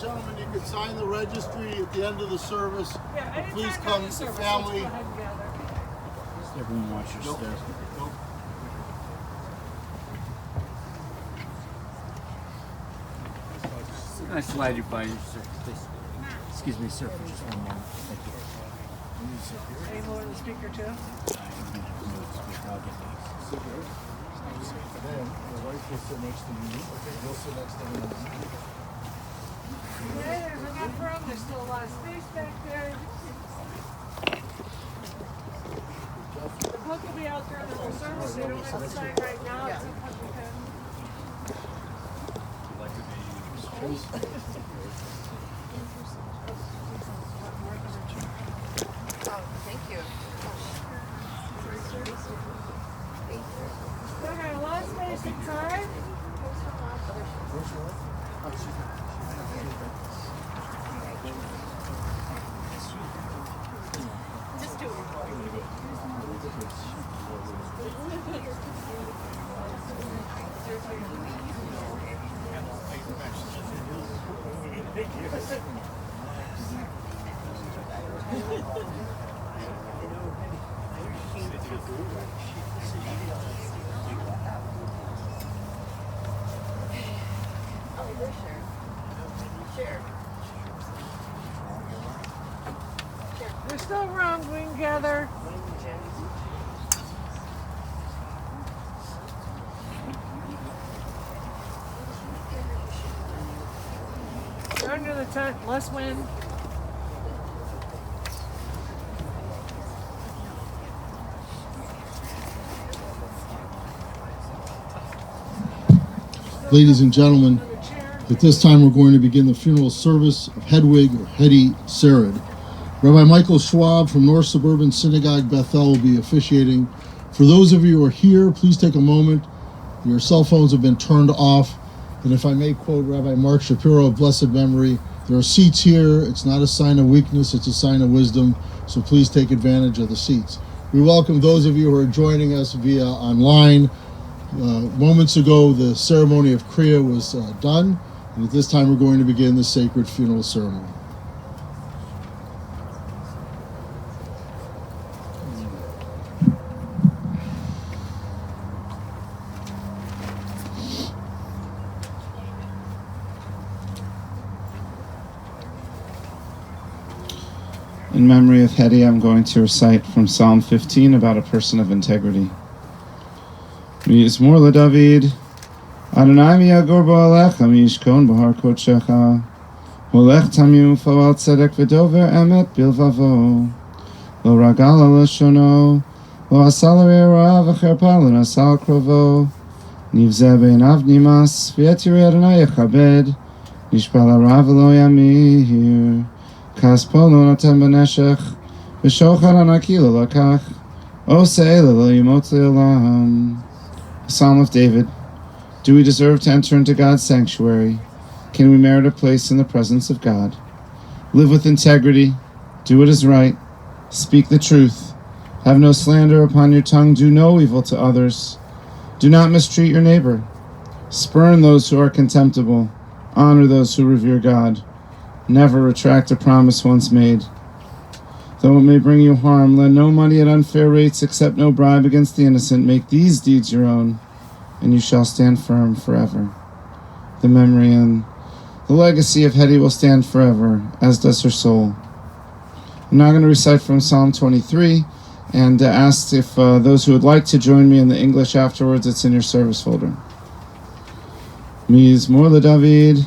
gentlemen, you can sign the registry at the end of the service. Yeah, please come, the family. Everyone watch your step. Can I slide you by, sir, please? Excuse me, sir, for just one moment. Thank you. Any more in the speaker too? Then your wife will sit next to you. You'll sit next to me. Yeah, there's enough room. There's still a lot of space back there. The book will be out there in the whole service, so you don't have to sign right now. It's up on the pen. Thank you. Okay, a lot of space inside. Just do it. There's still room. We can gather. You're under the tent, less wind. Ladies and gentlemen, at this time we're going to begin the funeral service of Hedwig or Hedy Sered. Rabbi Michael Schwab from North Suburban Synagogue Bethel will be officiating. For those of you who are here, please take a moment. Your cell phones have been turned off. And if I may quote Rabbi Mark Shapiro of blessed memory, there are seats here. It's not a sign of weakness, it's a sign of wisdom. So please take advantage of the seats. We welcome those of you who are joining us via online. Moments ago, the ceremony of Kriya was done. And at this time, we're going to begin the sacred funeral ceremony. In memory of Hedy, I'm going to recite from Psalm 15 about a person of integrity. Mizmor LeDavid, Adonai miyagor ba'alecha miyishkon b'har kodshecha, holech tamim u'foal tzedek v'dover emet bilvavo, lo ragal al leshono, lo asal re'era v'cherpa l'nasal krovo, nivzeh be'inav nimas, v'et yirei Adonai yechabed, nishbal harav v'lo yamir, kaspo lo noten b'neshech, v'shochad anaki lo lakach, oseh lo yimot le'olam. Psalm of David. Do we deserve to enter into God's sanctuary? Can we merit a place in the presence of God? Live with integrity. Do what is right. Speak the truth. Have no slander upon your tongue. Do no evil to others. Do not mistreat your neighbor. Spurn those who are contemptible. Honor those who revere God. Never retract a promise once made. Though it may bring you harm, lend no money at unfair rates, accept no bribe against the innocent. Make these deeds your own, and you shall stand firm forever. The memory and the legacy of Hedy will stand forever, as does her soul. I'm now going to recite from Psalm 23, and ask if those who would like to join me in the English afterwards, it's in your service folder. Mizmor LeDavid,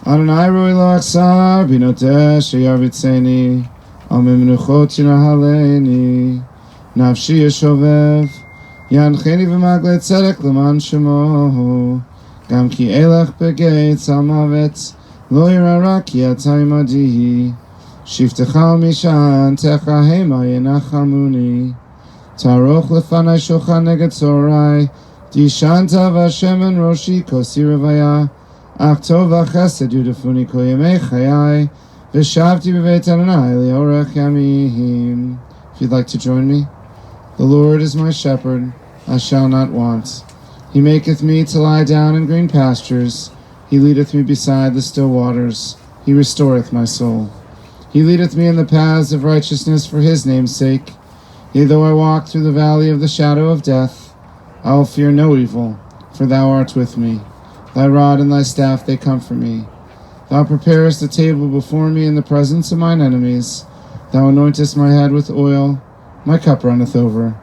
Adonai roi lo aksar, binoteh sheyar bitzeni, Al memnuchot yinahaleni, nafshi yeshovev, yancheni v'magle tzedek l'man shemo, gam ki elech begeitz al mavet, lo yirara ki ata imadi, shiftecha mishan techa hema yenachamuni, taroch lefanai shochan neged tzorai, dishanta v'ashemen roshi kosi revaya, ach tov v'chesed yudafuni kol yemei chayai, If you'd like to join me. The Lord is my shepherd, I shall not want. He maketh me to lie down in green pastures. He leadeth me beside the still waters. He restoreth my soul. He leadeth me in the paths of righteousness for his name's sake. Yea, though I walk through the valley of the shadow of death, I will fear no evil, for thou art with me. Thy rod and thy staff, they comfort me. Thou preparest a table before me in the presence of mine enemies. Thou anointest my head with oil. My cup runneth over.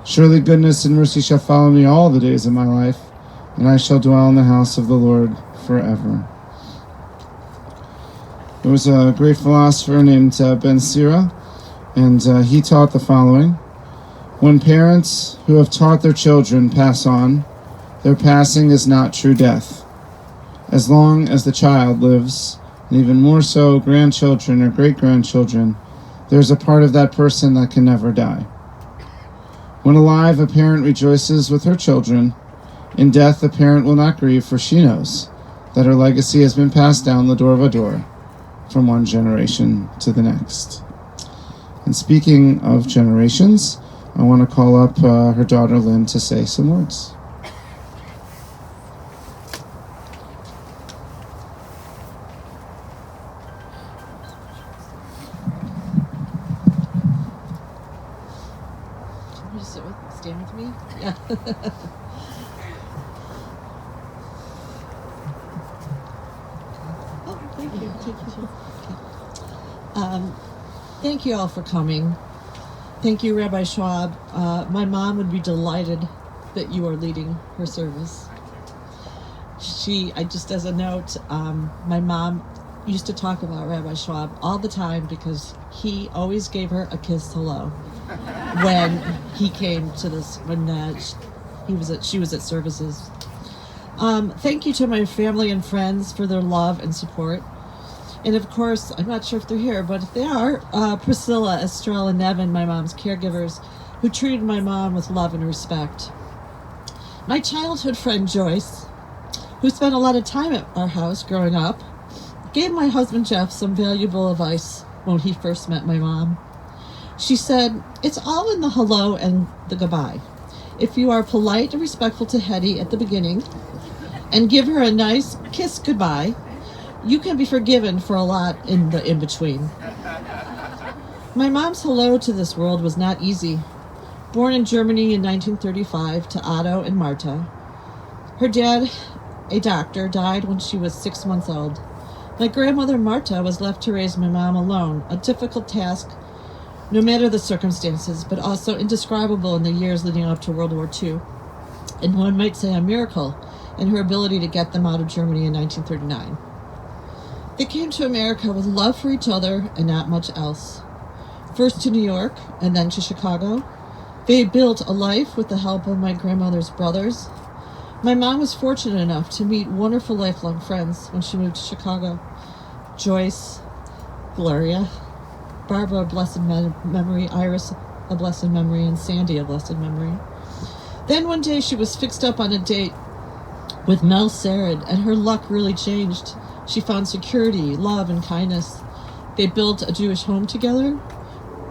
Surely goodness and mercy shall follow me all the days of my life, and I shall dwell in the house of the Lord forever. There was a great philosopher named Ben Sira, and he taught the following. When parents who have taught their children pass on, their passing is not true death. As long as the child lives, and even more so grandchildren or great-grandchildren, there's a part of that person that can never die. When alive, a parent rejoices with her children. In death, a parent will not grieve, for she knows that her legacy has been passed down the door of a door, from one generation to the next. And speaking of generations, I want to call up her daughter Lynne to say some words. Stand with me? Yeah. Oh, thank you. Thank you all for coming. Thank you, Rabbi Schwab. My mom would be delighted that you are leading her service. Just as a note, my mom used to talk about Rabbi Schwab all the time because he always gave her a kiss hello when he came to this, when she was at services. Thank you to my family and friends for their love and support. And of course, I'm not sure if they're here, but if they are, Priscilla, Estrella, and Nevin, my mom's caregivers, who treated my mom with love and respect. My childhood friend Joyce, who spent a lot of time at our house growing up, gave my husband Jeff some valuable advice when he first met my mom. She said, "It's all in the hello and the goodbye. If you are polite and respectful to Hedy at the beginning and give her a nice kiss goodbye, you can be forgiven for a lot in the in-between." My mom's hello to this world was not easy. Born in Germany in 1935 to Otto and Marta, her dad, a doctor, died when she was 6 months old. My grandmother Marta was left to raise my mom alone, a difficult task no matter the circumstances, but also indescribable in the years leading up to World War II, and one might say a miracle in her ability to get them out of Germany in 1939. They came to America with love for each other and not much else. First to New York and then to Chicago. They built a life with the help of my grandmother's brothers. My mom was fortunate enough to meet wonderful lifelong friends when she moved to Chicago. Joyce, Gloria, Barbara, a blessed memory, Iris, a blessed memory, and Sandy, a blessed memory. Then one day she was fixed up on a date with Mel Sered, and her luck really changed. She found security, love, and kindness. They built a Jewish home together.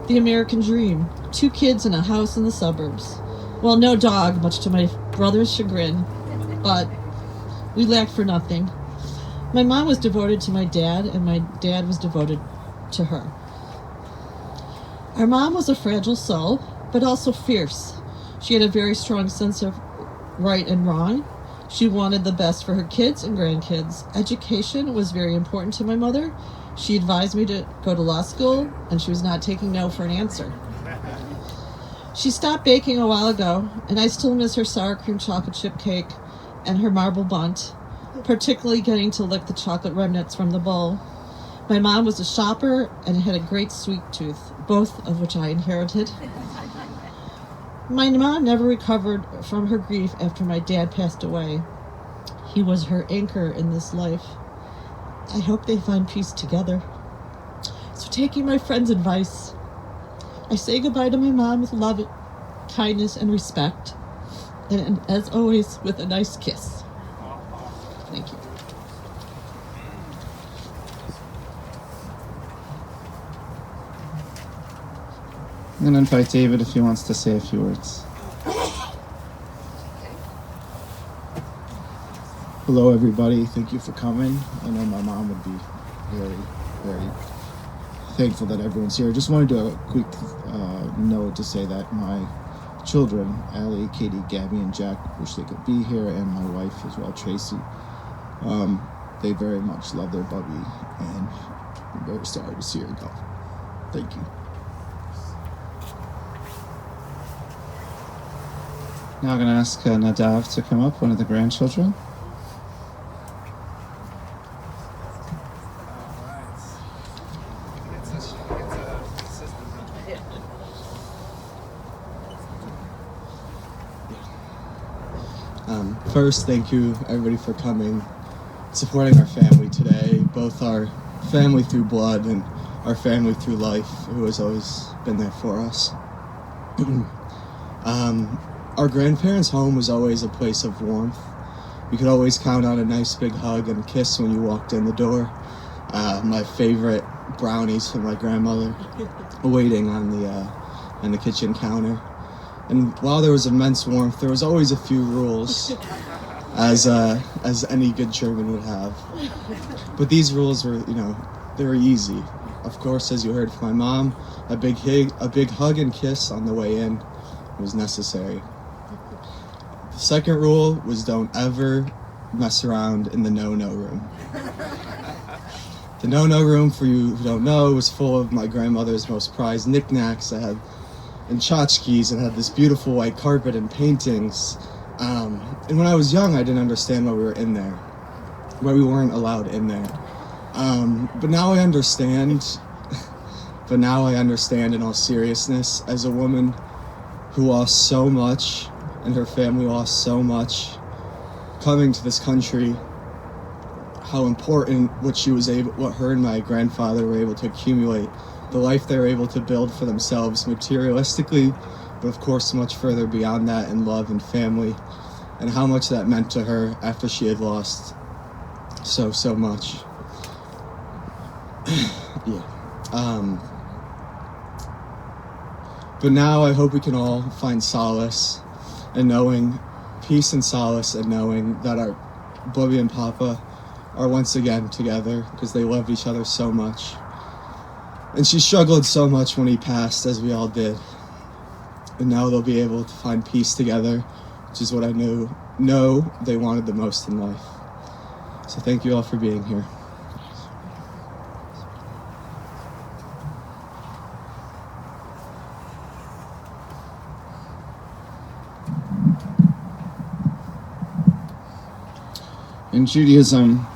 The American dream. 2 kids in a house in the suburbs. Well, no dog, much to my brother's chagrin, but we lacked for nothing. My mom was devoted to my dad, and my dad was devoted to her. Our mom was a fragile soul, but also fierce. She had a very strong sense of right and wrong. She wanted the best for her kids and grandkids. Education was very important to my mother. She advised me to go to law school, and she was not taking no for an answer. She stopped baking a while ago, and I still miss her sour cream chocolate chip cake and her marble bunt, particularly getting to lick the chocolate remnants from the bowl. My mom was a shopper and had a great sweet tooth, both of which I inherited. My mom never recovered from her grief after my dad passed away. He was her anchor in this life. I hope they find peace together. So taking my friend's advice, I say goodbye to my mom with love, kindness, and respect. And as always, with a nice kiss. Thank you. I'm going to invite David if he wants to say a few words. Hello, everybody. Thank you for coming. I know my mom would be very, very thankful that everyone's here. Just wanted to do a quick note to say that my children, Allie, Hedy, Gabby, and Jack, wish they could be here, and my wife as well, Tracy. They very much love their Bubby, and I'm very sorry to see her go. Thank you. Now I'm going to ask Nadav to come up, one of the grandchildren. First, thank you everybody for coming, supporting our family today, both our family through blood and our family through life, who has always been there for us. Our grandparents' home was always a place of warmth. You could always count on a nice big hug and kiss when you walked in the door. My favorite brownies from my grandmother waiting on the kitchen counter. And while there was immense warmth, there was always a few rules, as any good German would have. But these rules were, they were easy. Of course, as you heard from my mom, a big hug and kiss on the way in was necessary. The second rule was don't ever mess around in the no-no room. The no-no room, for you who don't know, was full of my grandmother's most prized knickknacks. And tchotchkes, and had this beautiful white carpet and paintings. And when I was young, I didn't understand why we were in there, why we weren't allowed in there. But now I understand. But now I understand in all seriousness, as a woman who lost so much, and her family lost so much, coming to this country, how important what her and my grandfather were able to accumulate, the life they were able to build for themselves materialistically, but of course much further beyond that in love and family, and how much that meant to her after she had lost so much. But now I hope we can all find solace in knowing, peace and solace in knowing that our Bubby and Papa are once again together, because they loved each other so much. And she struggled so much when he passed, as we all did. And now they'll be able to find peace together, which is what I know they wanted the most in life. So thank you all for being here. In Judaism,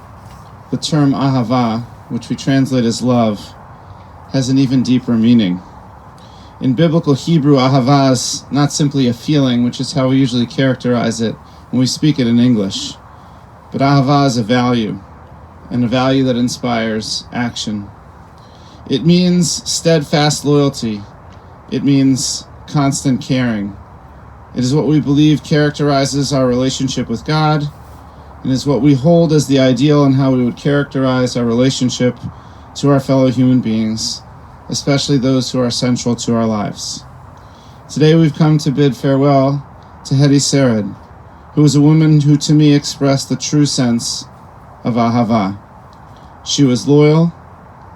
the term ahava, which we translate as love, has an even deeper meaning. In biblical Hebrew, ahava is not simply a feeling, which is how we usually characterize it when we speak it in English, but ahava is a value, and a value that inspires action. It means steadfast loyalty. It means constant caring. It is what we believe characterizes our relationship with God, and is what we hold as the ideal in how we would characterize our relationship to our fellow human beings, especially those who are central to our lives. Today we've come to bid farewell to Hedwig Sered, who was a woman who to me expressed the true sense of ahava. She was loyal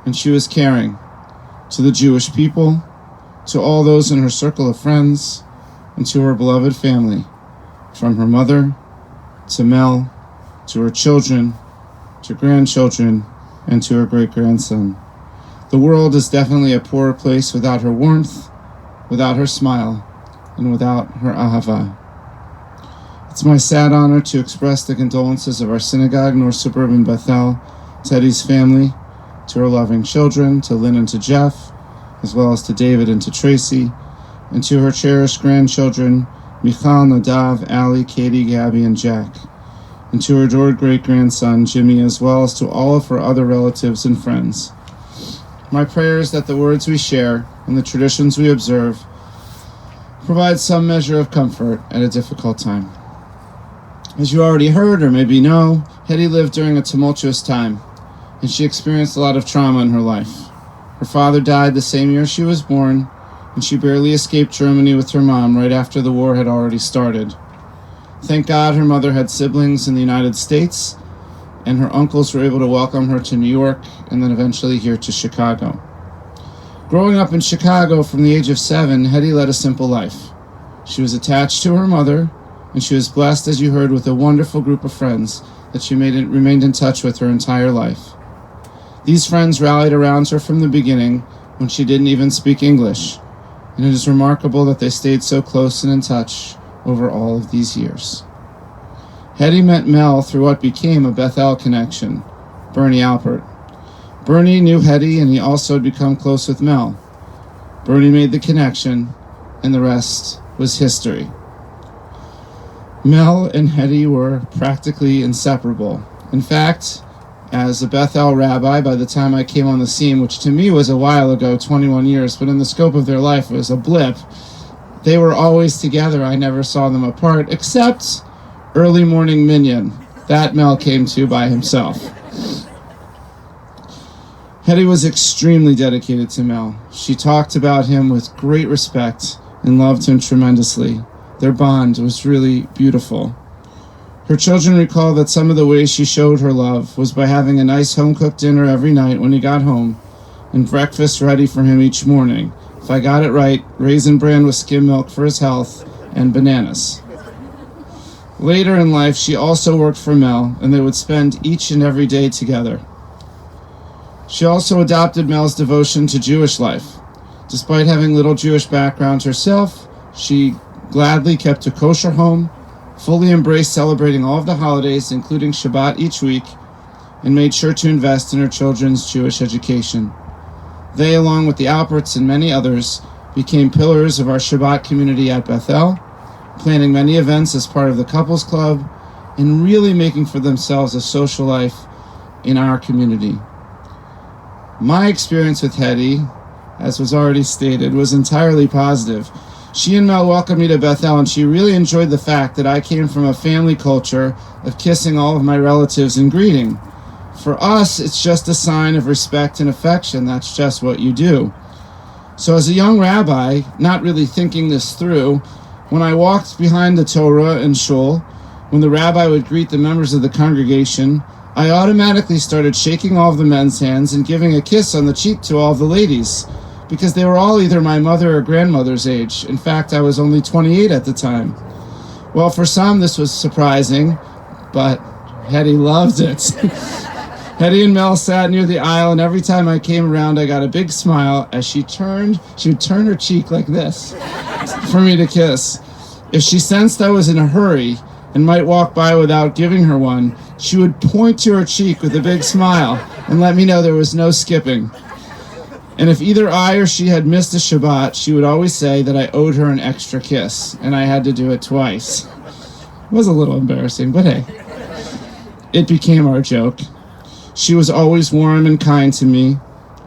and she was caring to the Jewish people, to all those in her circle of friends, and to her beloved family, from her mother to Mel, to her children, to grandchildren, and to her great-grandson. The world is definitely a poorer place without her warmth, without her smile, and without her ahava. It's my sad honor to express the condolences of our synagogue, North Suburban Bethel, to Heddy's family, to her loving children, to Lynne and to Jeff, as well as to David and to Tracy, and to her cherished grandchildren, Michal, Nadav, Allie, Hedy, Gabby, and Jack, and to her adored great-grandson, Jimmy, as well as to all of her other relatives and friends. My prayer is that the words we share and the traditions we observe provide some measure of comfort at a difficult time. As you already heard or maybe know, Hedy lived during a tumultuous time, and she experienced a lot of trauma in her life. Her father died the same year she was born, and she barely escaped Germany with her mom right after the war had already started. Thank God her mother had siblings in the United States, and her uncles were able to welcome her to New York and then eventually here to Chicago. Growing up in Chicago from the age of 7, Hedy led a simple life. She was attached to her mother, and she was blessed, as you heard, with a wonderful group of friends that she remained in touch with her entire life. These friends rallied around her from the beginning when she didn't even speak English, and it is remarkable that they stayed so close and in touch over all of these years. Hedy met Mel through what became a Bethel connection, Bernie Alpert. Bernie knew Hedy, and he also had become close with Mel. Bernie made the connection, and the rest was history. Mel and Hedy were practically inseparable. In fact, as a Bethel rabbi, by the time I came on the scene, which to me was a while ago, 21 years, but in the scope of their life it was a blip, they were always together. I never saw them apart, except early morning minyan. That Mel came to by himself. Hedy was extremely dedicated to Mel. She talked about him with great respect and loved him tremendously. Their bond was really beautiful. Her children recall that some of the ways she showed her love was by having a nice home-cooked dinner every night when he got home and breakfast ready for him each morning. If I got it right, Raisin Bran with skim milk for his health and bananas. Later in life, she also worked for Mel, and they would spend each and every day together. She also adopted Mel's devotion to Jewish life. Despite having little Jewish background herself, she gladly kept a kosher home, fully embraced celebrating all of the holidays, including Shabbat each week, and made sure to invest in her children's Jewish education. They, along with the Alperts and many others, became pillars of our Shabbat community at Bethel, planning many events as part of the Couples Club, and really making for themselves a social life in our community. My experience with Hedy, as was already stated, was entirely positive. She and Mel welcomed me to Bethel, and she really enjoyed the fact that I came from a family culture of kissing all of my relatives and greeting. For us, it's just a sign of respect and affection. That's just what you do. So as a young rabbi, not really thinking this through, when I walked behind the Torah and shul, when the rabbi would greet the members of the congregation, I automatically started shaking all of the men's hands and giving a kiss on the cheek to all of the ladies, because they were all either my mother or grandmother's age. In fact, I was only 28 at the time. Well, for some, this was surprising, but Hedy loved it. Hedy and Mel sat near the aisle, and every time I came around, I got a big smile as she would turn her cheek like this for me to kiss. If she sensed I was in a hurry and might walk by without giving her one, she would point to her cheek with a big smile and let me know there was no skipping. And if either I or she had missed a Shabbat, she would always say that I owed her an extra kiss, and I had to do it twice. It was a little embarrassing, but hey, it became our joke. She was always warm and kind to me,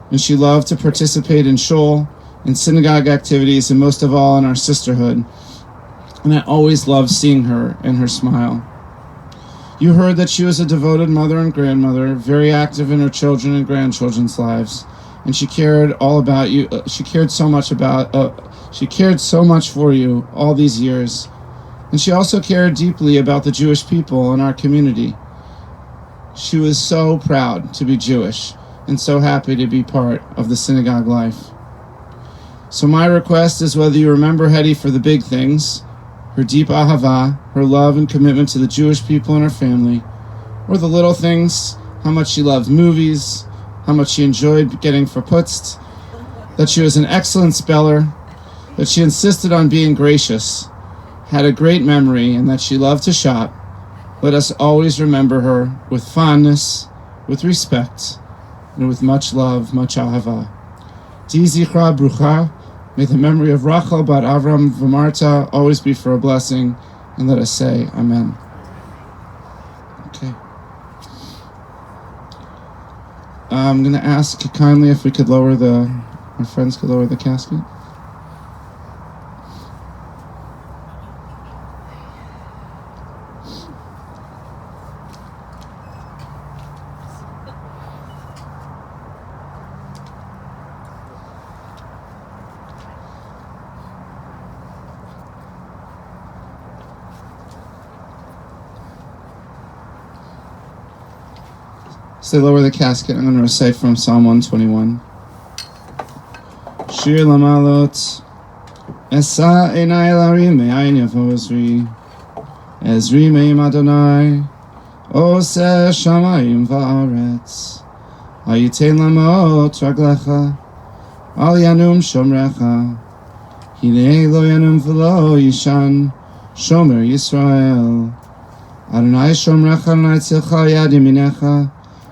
and she loved to participate in shul, in synagogue activities, and most of all in our sisterhood. And I always loved seeing her and her smile. You heard that she was a devoted mother and grandmother, very active in her children and grandchildren's lives. And she cared all about you. She cared so much for you all these years. And she also cared deeply about the Jewish people in our community. She was so proud to be Jewish and so happy to be part of the synagogue life. So my request is, whether you remember Hedy for the big things, her deep ahava, her love and commitment to the Jewish people and her family, or the little things, how much she loved movies, how much she enjoyed getting verputzt, that she was an excellent speller, that she insisted on being gracious, had a great memory, and that she loved to shop, let us always remember her with fondness, with respect, and with much love, much ahava. Di zichra brucha, may the memory of Rachel bat Avram v'Marta always be for a blessing, and let us say Amen. Okay. I'm going to ask kindly if we could our friends could lower the casket. As they lower the casket, I'm going to recite from Psalm 121. Shir Lamalot, Esa Einai Larim Me'ayin Yavo Ezri Me'im Adonai, Ose Shamayim Va'aretz, Hayitein Lamot Raglecha, Al Yanum Shomrecha, Hinei Lo Yanum V'lo Yishan, Shomer Yisrael, Adonai Shomrecha Adonai Tzilcha Yad Yaminecha,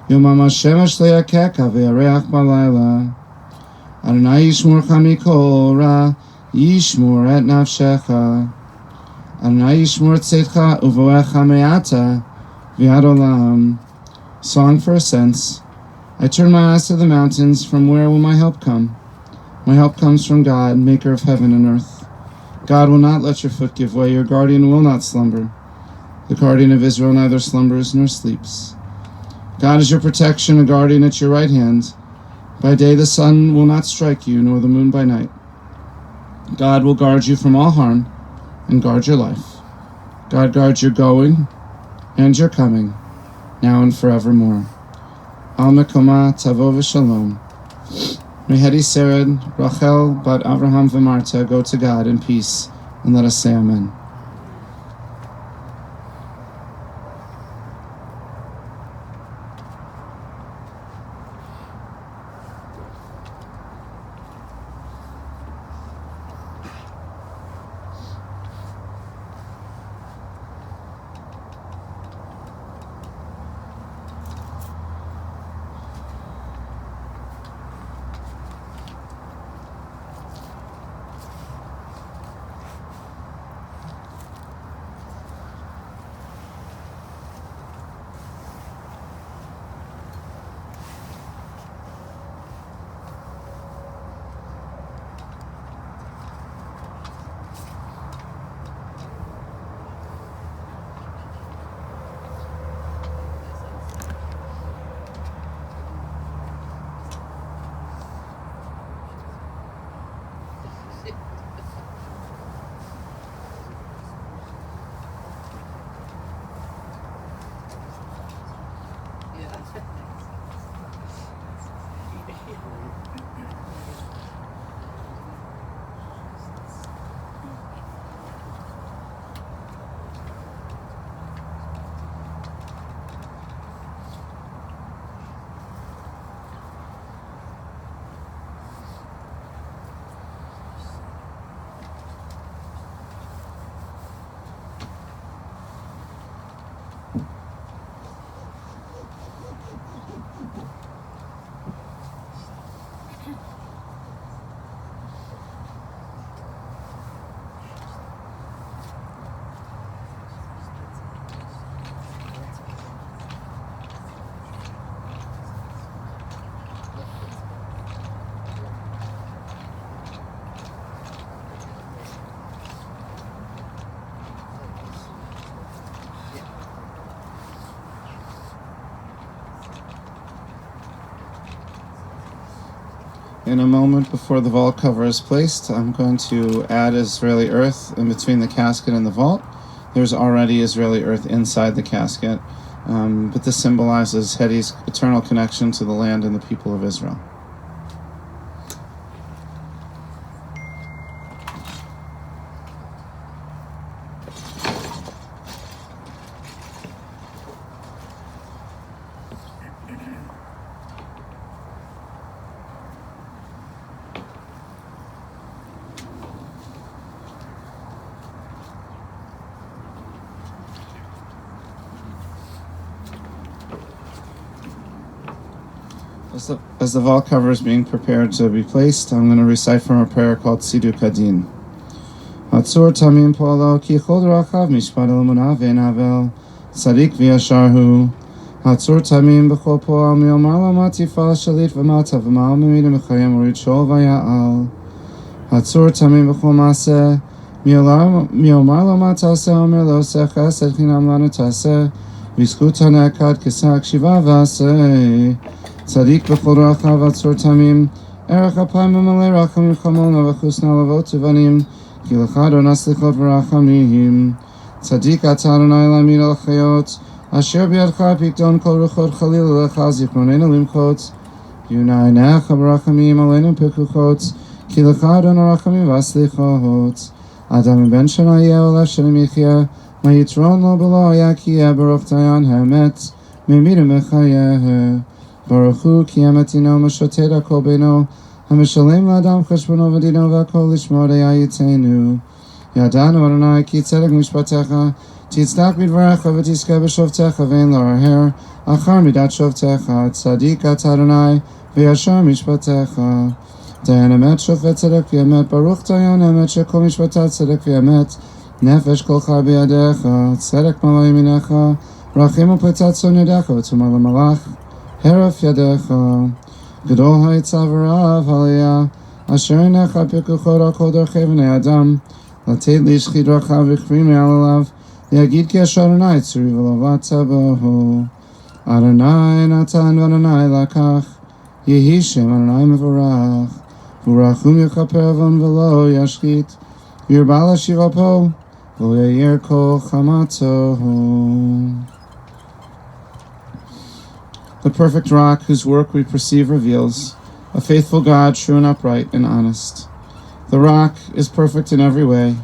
Yomam HaShemesh Lo Yakeka V'yareach Balayla, Adonai Yishmorcha Mikol Ra, Yishmor et Nafshecha, Adonai Yishmor Tzedcha Uvoecha Me'ata V'yad Olam. Song for Ascents. I turn my eyes to the mountains, from where will my help come? My help comes from God, maker of heaven and earth. God will not let your foot give way, your guardian will not slumber. The guardian of Israel neither slumbers nor sleeps. God is your protection, a guardian at your right hand. By day the sun will not strike you, nor the moon by night. God will guard you from all harm, and guard your life. God guards your going and your coming, now and forevermore. Al Mekoma Tavo V'Shalom. May Hedy Sered, Rachel, Bat Avraham V'Marta go to God in peace, and let us say Amen. In a moment before the vault cover is placed, I'm going to add Israeli earth in between the casket and the vault. There's already Israeli earth inside the casket, but this symbolizes Hedy's eternal connection to the land and the people of Israel. As the vault cover is being prepared to be placed, I'm going to recite from a prayer called Sidu Kadin. Hatzur tamim polo ki chod rachav mishpat elamuna ve'navel tzadik v'yasharhu. Hatzur tamim b'chol po'al mi'omar lo matifal shalit v'mata v'mal mimida mechayem u'ritshol v'ya'al. Hatzur tamim b'chol maseh mi'omar lo mataseh omer lo secha sed chinam lanu taseh v'izkut hanekad kesak shiva v'aseh. Tzadik b'chol rachav hatzur tamim erech apayim v'malei rachamim chamon v'chus nalavot uvanim ki l'chad onas lichot v'rachamim. Tzadik ata Adonai lamid al chayot Asher biadcha pikdon kol ruchot chalil lecha zichronenu limchot. Yunainecha barachamim aleinu pekuchot. Ki lecha adon arachamim vaslichot. Adam ben Shana Yeholah Shem Yichya. Mayitron lo b'lo yakia baruch dayan hamet. Memiru mechayeh. Baruch hu ki emetino mashoteda kol beino. Hamishalem l'adam cheshbono v'dino v'akol lishmo deyayitenu. Yadanu Adonai ki tzedek mishpatecha. Titzdak b'dvarecha v'tiska b'shovtecha v'ein lo aher. Achar midat shovtecha. Tzadik at Adonai v'yashar mishpatecha. Dayan emet shofet tzedek v'emet. Baruch dayan emet shekol mishpatat tzedek v'emet. Nefesh kolcha biyadecha. Tzedek malo yeminecha. Rachim u'petat son yadecha v'tumar l'malach. Heref yadecha. Gadol ha'itzav v'rav haliyah. Asher inecha pikuchot al kol darchei v'nei adam. Latet lishchi drachav v'chrim me'alalav. Yagid ki asher Adonai tzuri v'lovat tzabohu. Adonai natan v'Adonai lakach. Yehi Shem Adonai mevorach. V'rachum yechaper avon v'lo yashchit. V'yirbal hashirapo. V'lo yayir kol chamatohu. The perfect rock whose work we perceive reveals a faithful God, true and upright and honest. The rock is perfect in every way.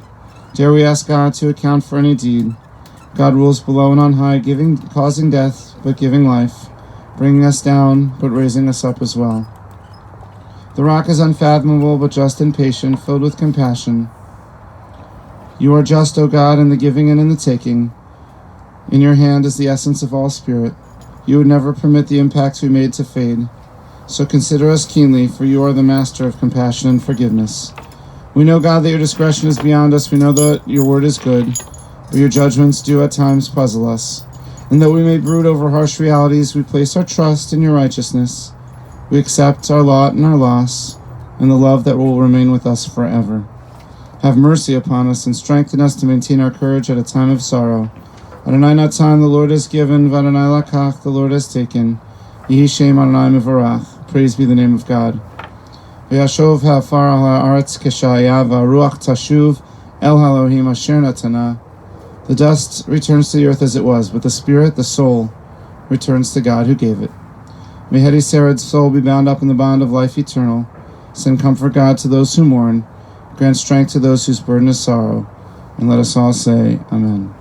Dare we ask God to account for any deed? God rules below and on high, causing death, but giving life, bringing us down, but raising us up as well. The rock is unfathomable, but just and patient, filled with compassion. You are just, O God, in the giving and in the taking. In your hand is the essence of all spirit. You would never permit the impacts we made to fade. So consider us keenly, for you are the master of compassion and forgiveness. We know, God, that your discretion is beyond us. We know that your word is good, but your judgments do at times puzzle us. And though we may brood over harsh realities, we place our trust in your righteousness. We accept our lot and our loss, and the love that will remain with us forever. Have mercy upon us and strengthen us to maintain our courage at a time of sorrow. Adonai Natan, the Lord has given, v'Adonai Lakach, the Lord has taken. Yehi Shem Adonai mevorach. Praise be the name of God. V'yashov ha'afar ha'aretz keshaya v'ruach tashuv el ha'elohim asher natana. The dust returns to the earth as it was, but the spirit, the soul, returns to God who gave it. May Hedy Sered's soul be bound up in the bond of life eternal. Send comfort, God, to those who mourn. Grant strength to those whose burden is sorrow. And let us all say, Amen.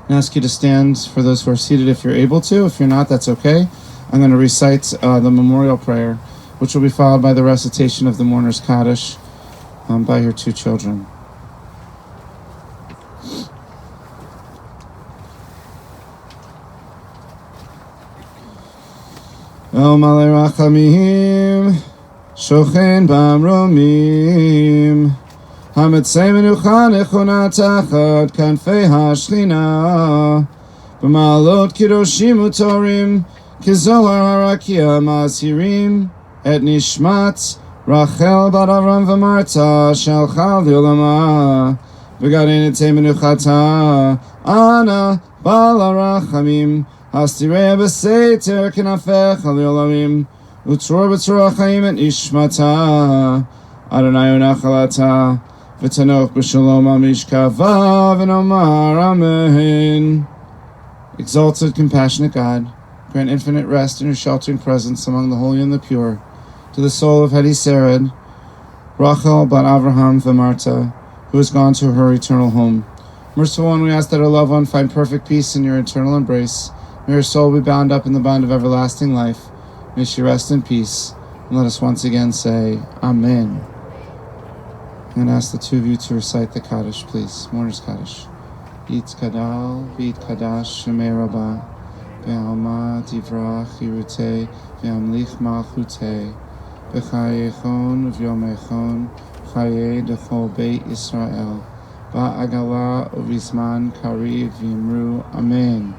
I ask you to stand for those who are seated if you're able to. If you're not, that's okay. I'm going to recite the memorial prayer, which will be followed by the recitation of the mourner's Kaddish by your two children. El Malei Rachamim, Shochen Bamromim, Hametzei Menucha Nechona Tachat Kanfei HaShchina, B'ma'alot Kidoshim Utorim, Kizohar Harakia Mazhirim, Et Nishmat Rachel Bat Avram V'Marta Shalcha L'Olama, V'gaden Etei Menuchata, Ana Bala Rachamim, Hastirei B'Seiter Kenafech L'Olamim, Utror B'Torah Chaim Et Nishmata, Adonai Unachalata, V'Tanoch B'Shalom Amishkava V'Nomar Amen. Exalted, compassionate God, grant infinite rest in your sheltering presence among the holy and the pure, to the soul of Hedy Sered, Rachel Bat Avraham V'Marta, who has gone to her eternal home. Merciful One, we ask that our loved one find perfect peace in your eternal embrace. May her soul be bound up in the bond of everlasting life. May she rest in peace. And let us once again say, Amen. I'm going to ask the two of you to recite the Kaddish, please. Mourner's Kaddish. V'it Kadal, V'it Kadash, Shemei Rabbah, V'alma Divrach Yirutei, V'amlich Malchutei, V'chayechon, V'yomechon, V'chayei Dechol Beit Yisrael, V'agala Uvizman Kariv V'yimru, Amen.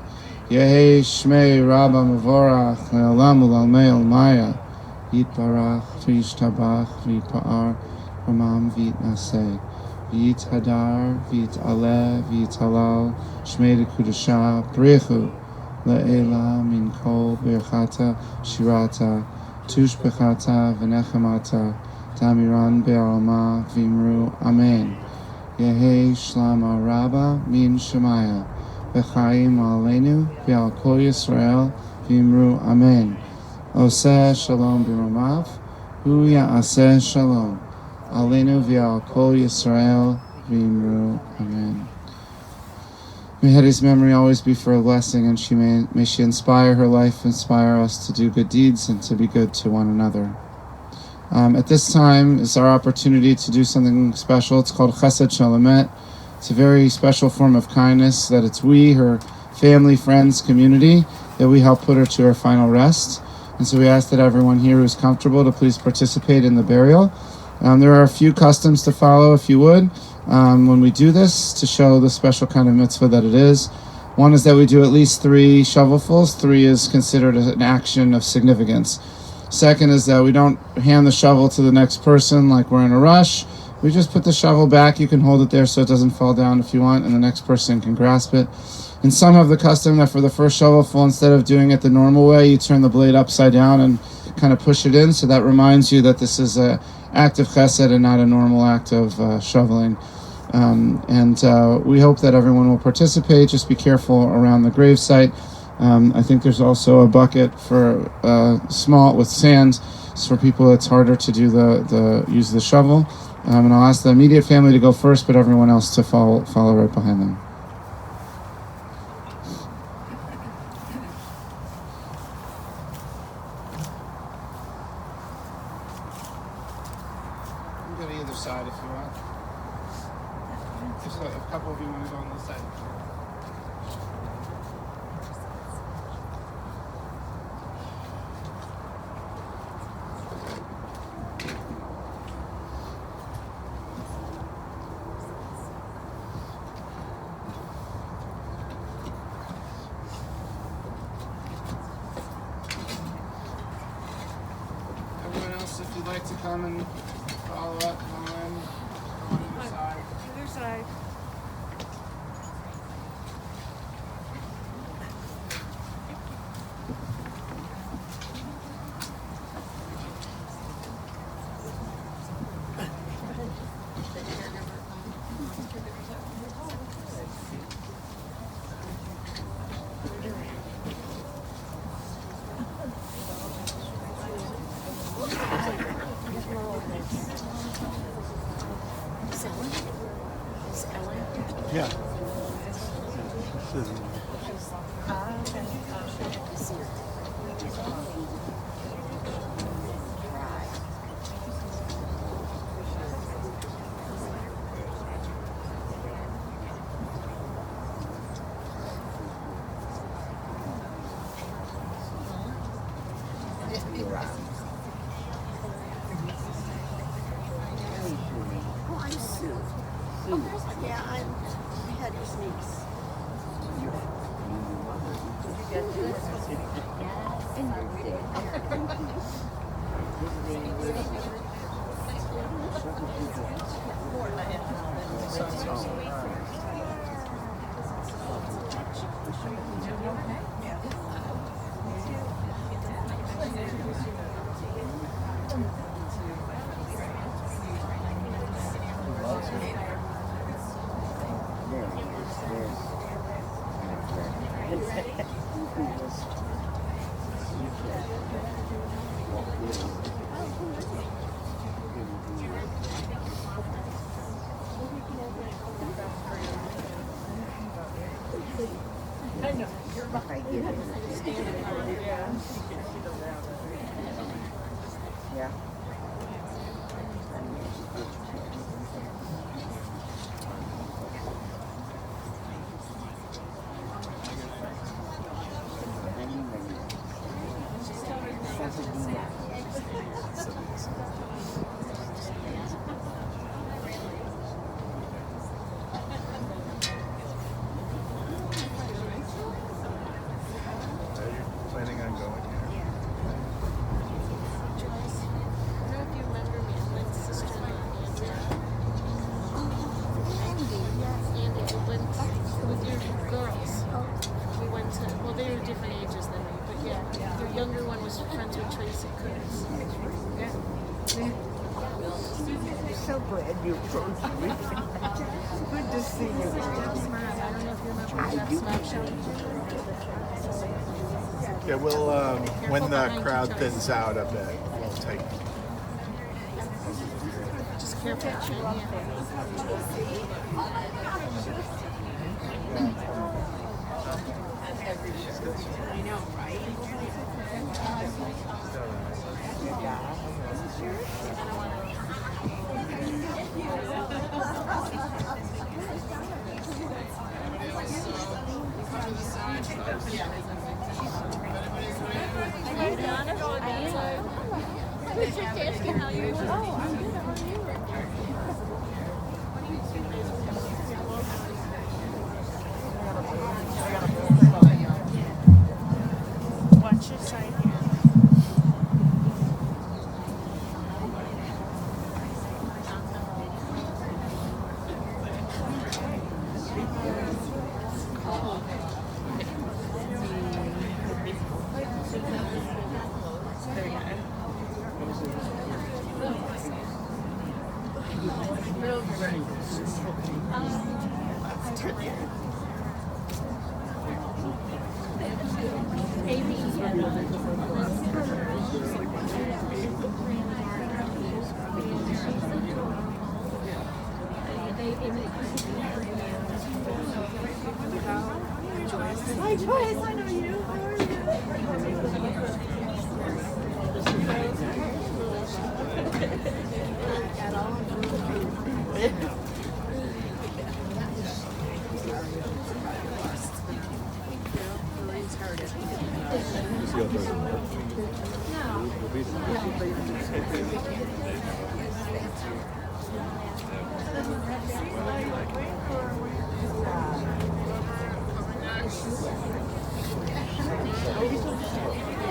Yehi Shmei Rabba Mevorach, Le'olam U'lalmei Olmaya, Yitbarach, V'yishtabach, V'yipa'ar, Ramam V'yitnaseh, V'yithadar, V'yitaleh, V'yitalal, Shmei Dekudasha, Brechu, Le'ela Min Kol Berchata, Shirata, Tushbechata, V'nechamata, Tamiran Be'alma, V'imru, Amen. Yehi Shlama Rabba Min Shemaya, v'chaim aleinu v'al kol Yisrael v'imru amen. Oseh shalom b'romav, hu ya'aseh shalom. Aleinu v'al kol Yisrael v'imru amen. May Hedy's memory always be for a blessing, and may she inspire her life, inspire us to do good deeds and to be good to one another. At this time is our opportunity to do something special. It's called Chesed Shalamet. It's a very special form of kindness that it's we, her family, friends, community, that we help put her to her final rest. And so we ask that everyone here who is comfortable to please participate in the burial. There are a few customs to follow, if you would, when we do this, to show the special kind of mitzvah that it is. One is that we do at least 3 shovelfuls. 3 is considered an action of significance. Second is that we don't hand the shovel to the next person like we're in a rush. We just put the shovel back. You can hold it there so it doesn't fall down if you want, and the next person can grasp it. And some have the custom that for the first shovelful, instead of doing it the normal way, you turn the blade upside down and kind of push it in. So that reminds you that this is an act of chesed and not a normal act of shoveling. We hope that everyone will participate. Just be careful around the gravesite. I think there's also a bucket for small with sand. So for people it's harder to do use the shovel. And I'll ask the immediate family to go first, but everyone else to follow right behind them. You can go to either side if you want. Just a couple of you want to go on this side. If you'd like to come and follow up on either side. Either side. Yeah. Oh, I'm Sue. Yeah, I'm Hedy's niece. Yeah. Planning on going here. They were different ages than me, but yeah, the younger one was friends with Tracy. Yeah. So glad you approached me. Good to see you. I don't know if you remember Yeah, we'll, when the crowd thins out a bit, we'll take. Just careful. I know, right? Watch your side here. Hi Joyce, I know you. How are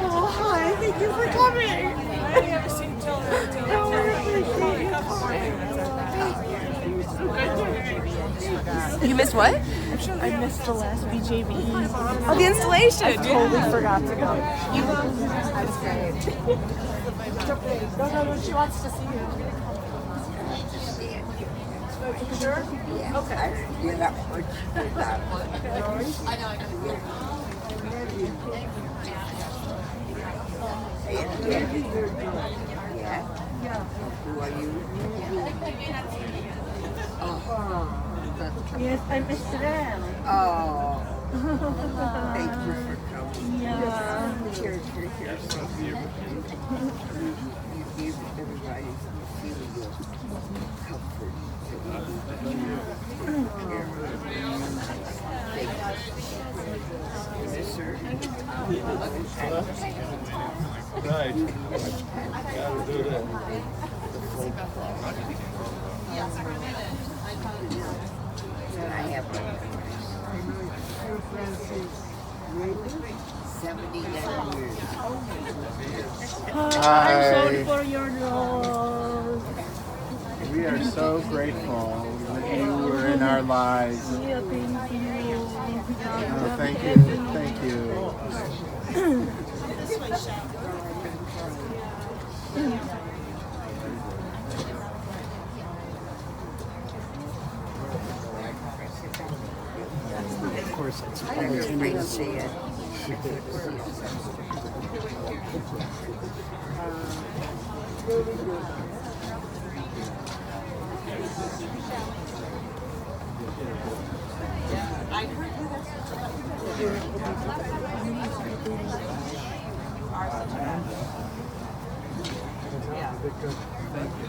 Oh, hi, thank you for coming. I've never seen children until You missed what? I missed the last BJB. Oh, the installation. I totally forgot to go. No, she wants to see you. Sure? Okay. Yeah, that one. I know, I know. Yeah. Who are you? Yes, I missed them. Oh. Thank you for coming. Yeah. Here. You gave everybody feeling of comfort. Right. Gotta do that. I have 79 years. Hi. I'm sorry for your loss. We are so grateful that you were in our lives. Yeah, thank you. Oh, thank you. Thank you. Of course, it's I was afraid to see it.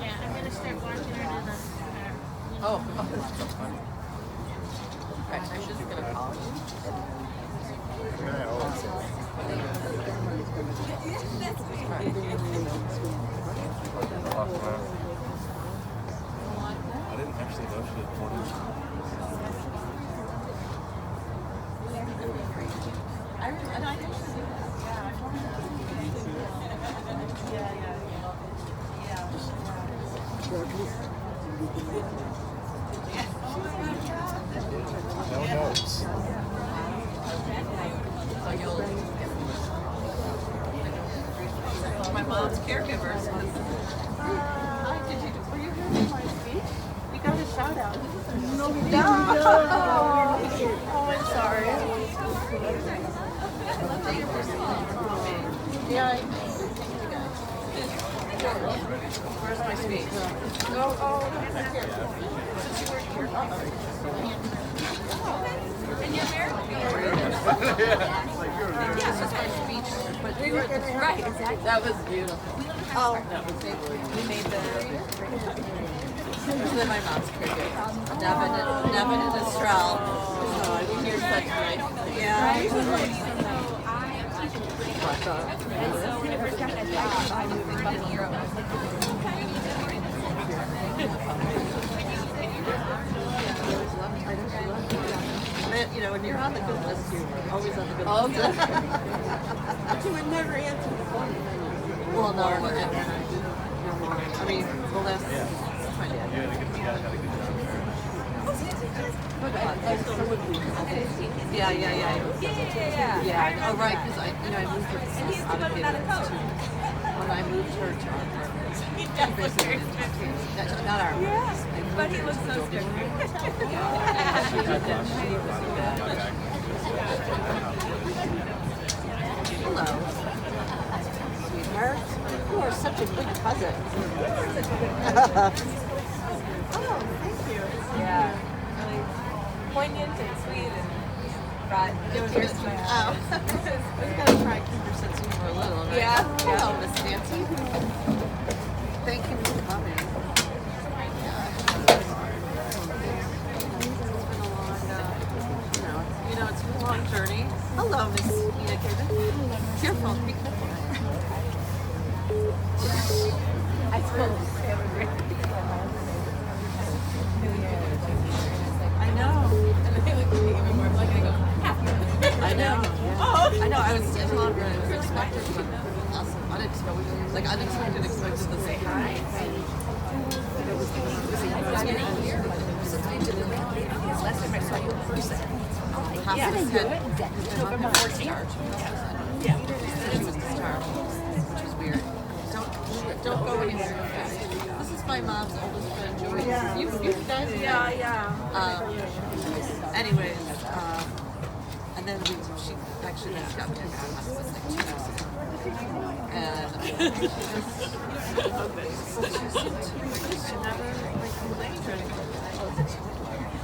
Yeah, I'm gonna start watching her do this. Oh. I should just gonna call I didn't actually know she had 40. I didn't see that. no notes. My mom's caregiver. Were you here for my speech? You got a shout out. No. Oh, I'm sorry. This is my speech, but you were right. Exactly. That was beautiful. Oh, that was beautiful. We made the. So then my mom's cricket. Nevin and Estrell. So I hear such nice. Yeah. You know, when you're on the good list, you're always on the good list. You would never answer the phone. Well, no. I mean, well, that's my dad. You had a good job there. Yeah. Oh, right, because I moved her out of Hammel too. When I moved her to our apartment. Not our apartment. But he looks so stupid. Hello. Sweetheart. You are such a good cousin. Oh, thank you. Yeah. Really poignant and sweet and brought tears to my eyes. Oh. We've got to try and keep her sense of humor a little, right? Yeah. Hello, Miss Nancy. Thank you for coming. It's been a long journey. Hello, Miss Nina Kevin. Careful, be careful. I suppose. I know. And I think even more like I go, I know. Oh, I know. I was telling her I was expected, but awesome. Unexpected to say hi. Last time I saw you in person. November 14th. Yeah. She was discharged, which was weird. Don't go anywhere. This is my mom's oldest friend, Joy. You guys? Yeah. Anyways, and then she actually just got picked on hospice like 2 weeks ago. And she never complained or anything.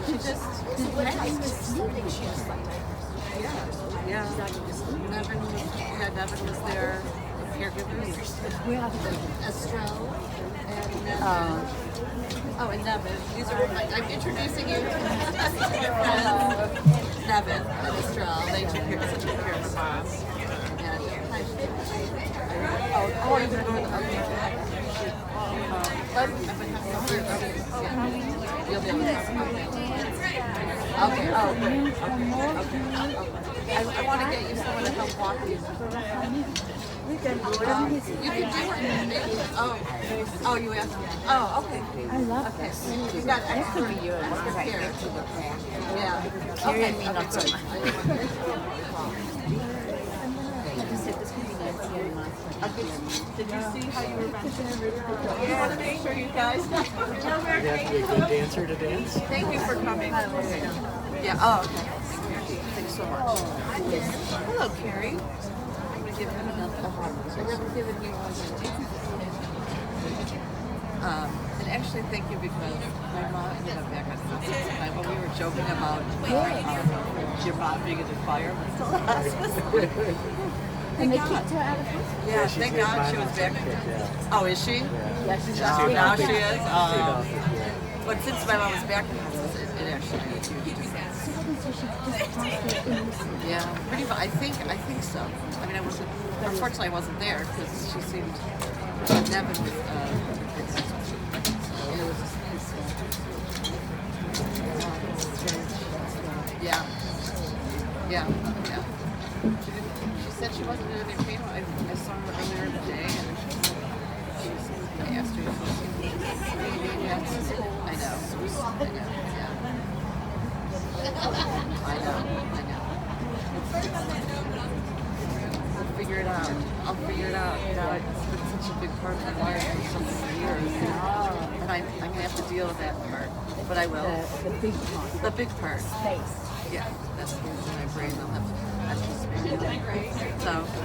She just yeah. Nevin was there. Caregivers. Estrell and Nevin. And Nevin. These are I'm introducing you to my friends. Nevin and Estrell. They took care of my mom. Or you can go to the other. I've been having you'll be able to talk about it. Okay. I want to get you someone to help walk you. You can do it. Oh, you asked me. Oh, okay. I love this. You got extra to you. Yeah. Carrying me not so much. Did you see how you were mentioning? I want to make sure you guys know. You have to be a good dancer to dance. Thank you for coming. Yeah. Oh, okay. Thanks so much. Hello, Carrie. I'm going to give him another hug. I've never given you one. And actually, thank you because my mom ended up back on hospice tonight when we were joking about your mom being in the fire, but still on hospice. And they kicked her out of hospital. Yeah, thank God she was back. Oh, is she? Yeah, she's now she is. But since my mom was back in hospice, it actually made a huge difference. Yeah, pretty much. I think so. I mean, unfortunately, I wasn't there because she seemed. Nevin was. Yeah. She said she wasn't in any pain. I saw her earlier in the day, and I asked her if she was. I know. I'll figure it out. You know, it's been such a big part of my life for so many years. And I'm going to have to deal with that part. But I will. The big part. The big part. Space. Yeah, that's in my brain. I'll have to So,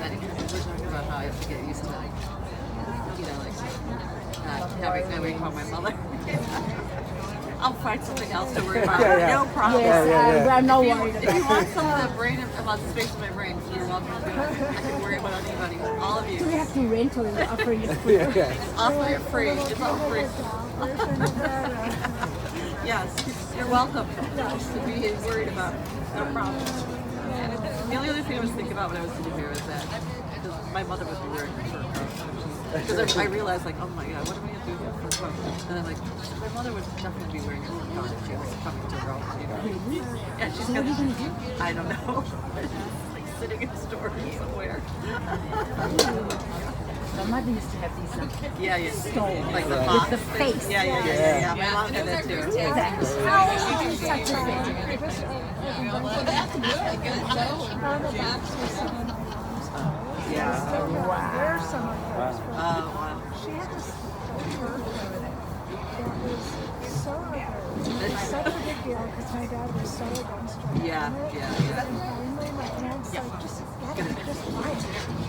anyway, we're talking about how I have to get used to, not having nobody call my mother. I'll find something else to worry about. Yeah, yeah. No problem. Yes, I'm not If worried you about want some of that brain, about the space in my brain, you're welcome to do it. I can worry about anybody, all of you. Do we have to rent or offering it free? Offer it free. It's all free. Yes, you're welcome. To be worried about. No problem. The only other thing I was thinking about when I was sitting here is that my mother would be wearing her fur coat. Because I realized, like, oh my God, what am I going to do with her fur coat? And I'm like, my mother would definitely be wearing her fur coat if she was coming to her own, you know. Yeah, she's going to, I don't know. Like sitting in a store somewhere. My mother used to have these Yeah. stones Like the with box. the face. Yeah. My mom had that too. Thanks. Oh, such a thing. Yeah. Wow. She had this fur coat that was such a big deal because my dad was so against her. Yeah. And finally my aunt's like, just get it, just buy it.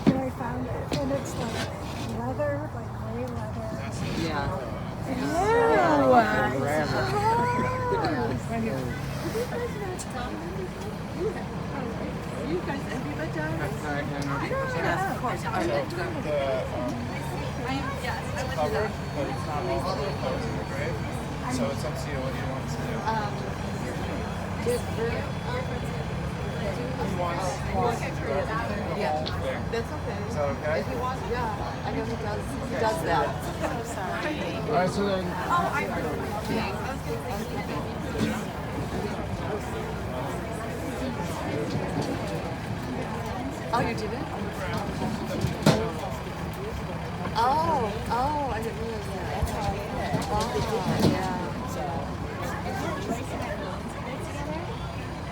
And I found it. And it's like leather, like gray leather. Yeah. You guys envy my dad? Yes, of course. I went to It's covered, but it's not all the clothes in the grave. So it's up to you what you want to do. Yeah, that's okay. Is that okay? If he wants, yeah, I know he does that. All right, so then. Oh, you did it? Oh, I didn't realize that. Oh, yeah.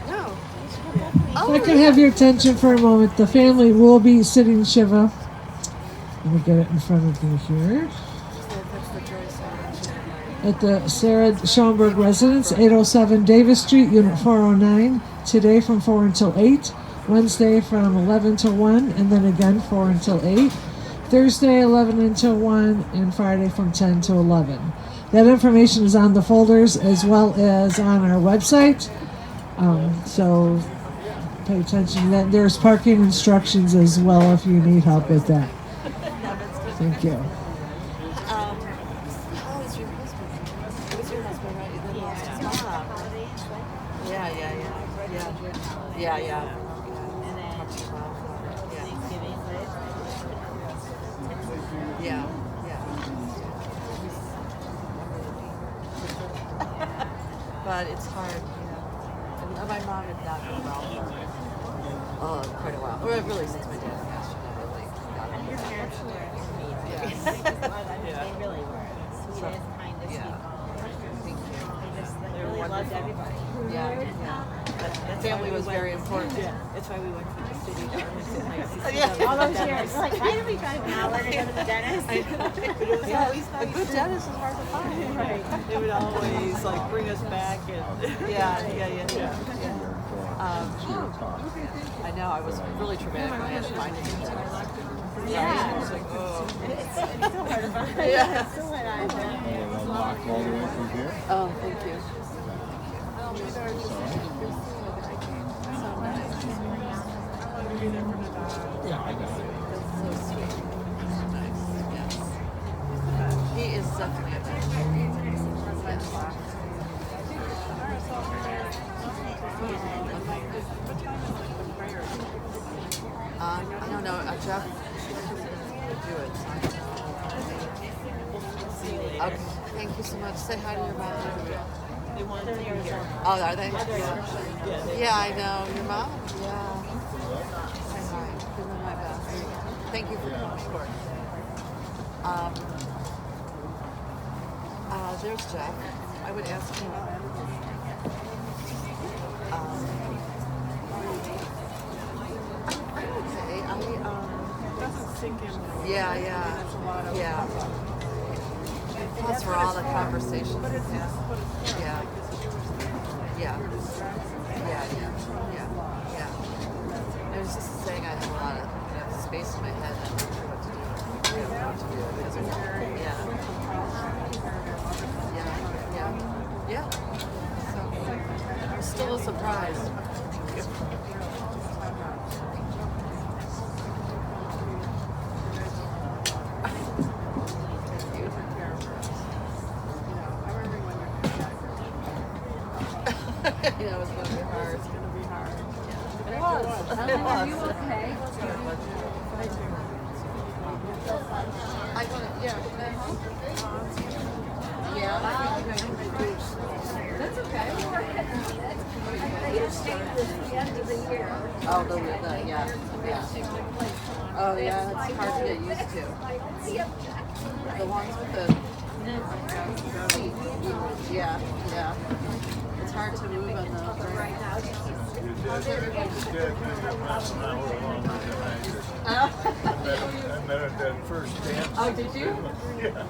No. If I can have your attention for a moment, the family will be sitting Shiva. Let me get it in front of me here. At the Sered-Schoenberg residence, 807 Davis Street, Unit 409. Today from 4 until 8. Wednesday from 11 till 1, and then again 4 until 8. Thursday 11 until 1, and Friday from 10 to 11. That information is on the folders as well as on our website. So pay attention to that. There's parking instructions as well if you need help with that. Thank you. How is your husband? It was your husband, right? You then lost his mom. Yeah. But it's hard, you know. And my mom had not been well for quite a while. Or really since my dad passed, she never really got on. Your parents were amazing. They really were. Sweetest, kindest people. Thank you. They really loved everybody. Family was very important. That's why we went from the city to Arlington. Yeah. All those years. Like, why did we drive an hour to go to the dentist? It was always nice. A good dentist is hard to find. Right. They would always like bring us back and Yeah. I know, I was really traumatic when I had to find it. yeah. I was like, oh. It's still hard to find. Yeah. It's still hard to find. Lock all the way through here. Oh, thank you. Yeah, I got it. So sweet. So nice. Yes. He is definitely a I don't know. Jeff would do it. So okay. Thank you so much. Say hi to your mom. They wanted to hear here. Oh, are they? Yeah, I know. Your mom? Yeah. Say hi. Give them my best. Thank you for coming, of course. There's Jeff. I would ask him. Yeah. Plus for all the conversations. Yeah. I was just saying I have a lot of space in my head and I'm not sure what to do. I don't know what to do because of, yeah. surprised. Yeah, it was going to be hard. It's going to be hard. It was. It was. Are you okay? I got it. Yeah. Yeah. That's okay. Oh, the yeah. Oh, yeah. It's hard to get used to. The ones with the. Yeah. Yeah. It's hard to move on the right now. I met at that first dance. Oh, did you? Yeah.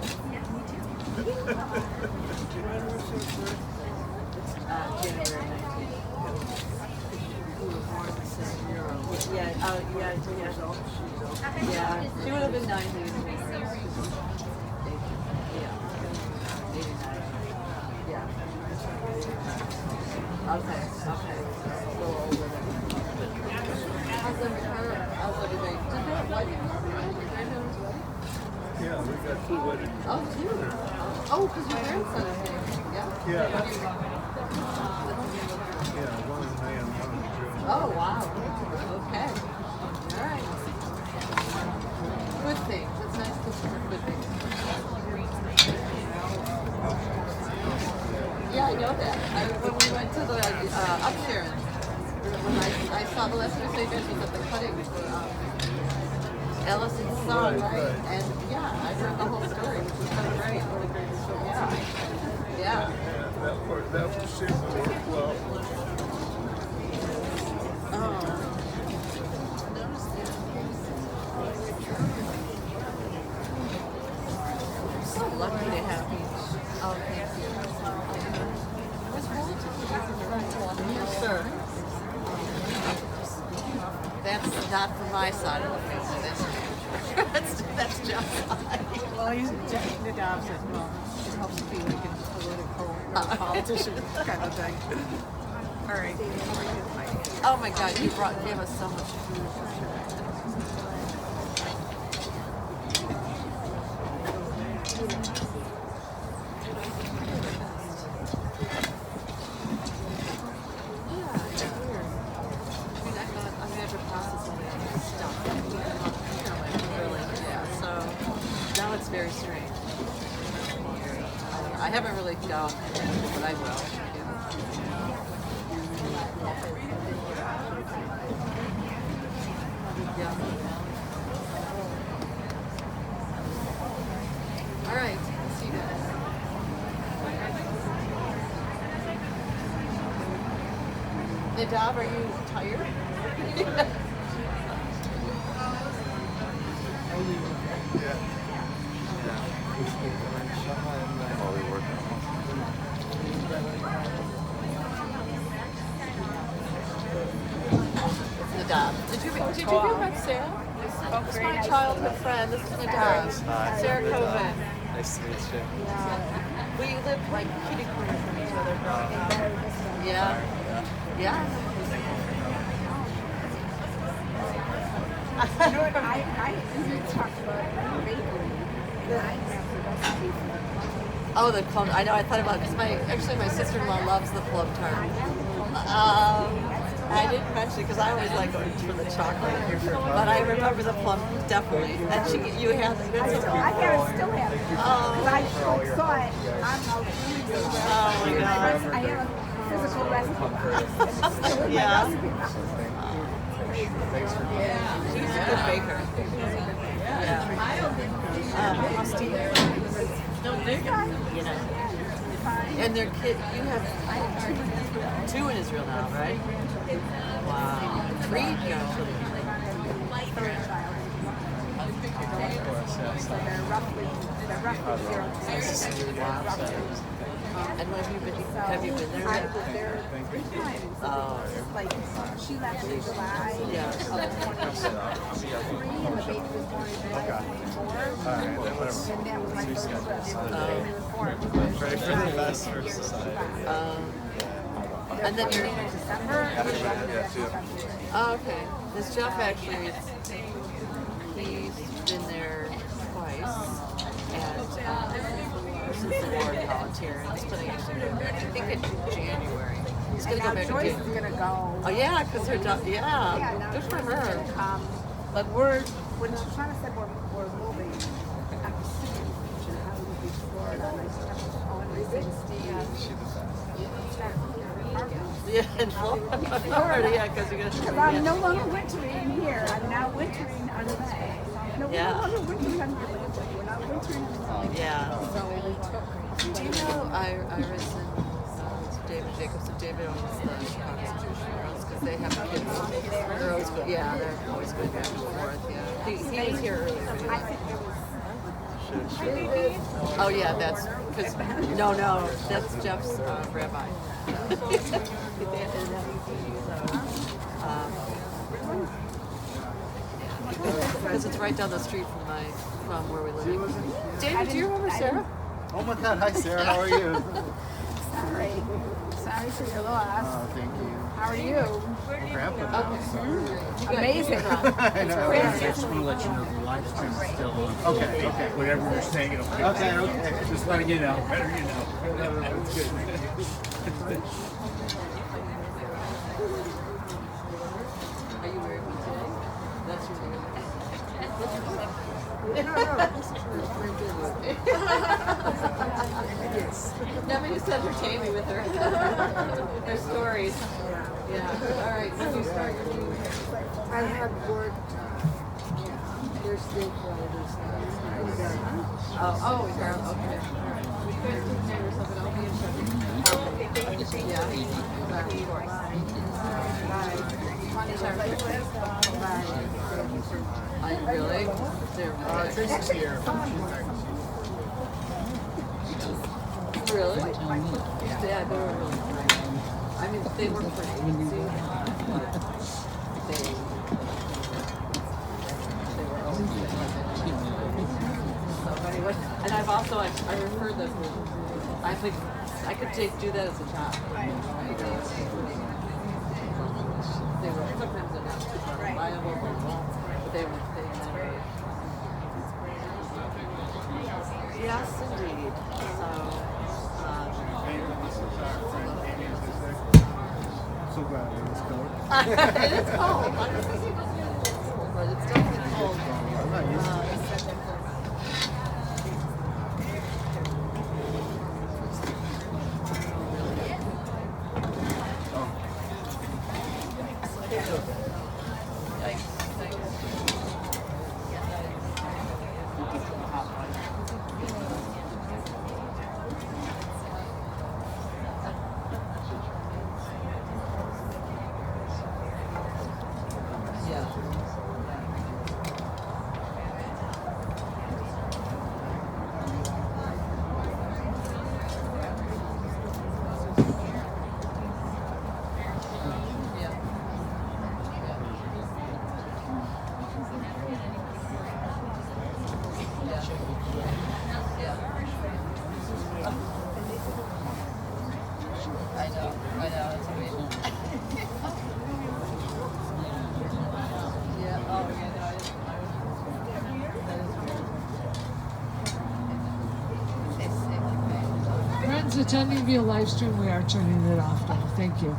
January 19th. Who was born the same year. Yeah, yeah. She would have been 90. Yeah. 89. Yeah. Okay. A little older than how's everything? Did they have wedding? Yeah, we got 2 weddings. Oh, 2? Oh, because your grandson is here. Yeah? Yeah. Yeah, one in May and one in June. Oh, wow. Okay. All right. Good thing. That's nice to hear. Good thing. Yeah, I know that. When we went to the upsharing, when I saw the last Tuesday was at the cutting for Allison's son, right? And yeah, I heard the whole story, which was so great. Really great story. Yeah. That seemed to work well. So lucky to have you. Oh, thank you. Sure. That's not from my side of the family. That's Jeff's side. Well, Nadav says, well, it helps to be like a political politician kind of thing. All right. Oh my God, you gave us so much food. Very strange. I haven't really gone, but I will. Yeah. All right. See you guys. Nadav, are you tired? Did you hear about Sarah? This is my childhood friend. This is Nadav. Sered-Schoenberg. Nice to meet you. Yeah. We lived like kitty corner from each other growing up. Yeah. Yeah. You know what? I talked about bakery. Oh, the plum. I know. I thought about it because my sister-in-law loves the plum tart. I didn't mention it because I always like going for the chocolate, but I remember the plum definitely. And you had it. I still have it. I saw it on Oh my God. I have a physical recipe. Yeah. Thanks for coming. She's a good baker. Yeah. And their kid, you have 2 in Israel now, right? Wow. 3 grandchildren. They're roughly 0 to 6. And have you been there I yet? was there 3 times. Oh. Like, she left in July of 23, and the baby was born in July of 24. And that was my first birthday. Pray for the best for society. And then you're. Yeah, too. Oh, okay. This Jeff actually, he's been there twice, and since the war volunteer, and he's planning actually to go back. I think in January. He's gonna go back Joyce in is gonna go. Oh yeah, because her dog. Yeah, now good for Joyce is her. gonna come. But when Shoshana said we're moving, I'm thinking how we would be Florida, and I kept calling her saying, Steve. Yeah, in Florida, yeah, because you're gonna. Because I'm no longer wintering here. I'm now wintering on the bay. No, Yeah. we're no longer wintering on the bay. We're not wintering on the bay. Yeah. So we took. Do you know Iris and David Jacobs and David owns the Chicago Institution Girls because they have kids. They're always going. Yeah, they're always going back and forth. Yeah. He was here earlier. I think there was. Oh yeah, that's because no, that's Jeff's rabbi. Because it's right down the street from where we live. David, do you remember Sarah? Oh my God! Hi, Sarah. How are you? Sorry for your loss. Oh, thank you. How are you? Grandpa. Amazing. I know. I just want to let you know the live stream is still on. Okay. Whatever you're saying, it'll be Okay. Just letting you know. Better you know. That's good. Are you wearing one today? That's your weird. Yes. Nobody just entertain me with her stories. Yeah. All right. When you start your new. I had worked. There's steak riders. Oh, Carol. Okay. All right. Would you guys take care of yourself and I'll be in touch. Yeah. Of course. Really? Tracy's here. Really? Yeah, they were really great. I mean, they work for an agency, but they were always good. So anyway, and I referred them. I think I could do that as a job. They were sometimes they're not super reliable, but they never. Yes, indeed. So glad it was cold. It is cold. But it's definitely cold. I'm not used to it. Attending via live stream, we are turning it off now. Thank you.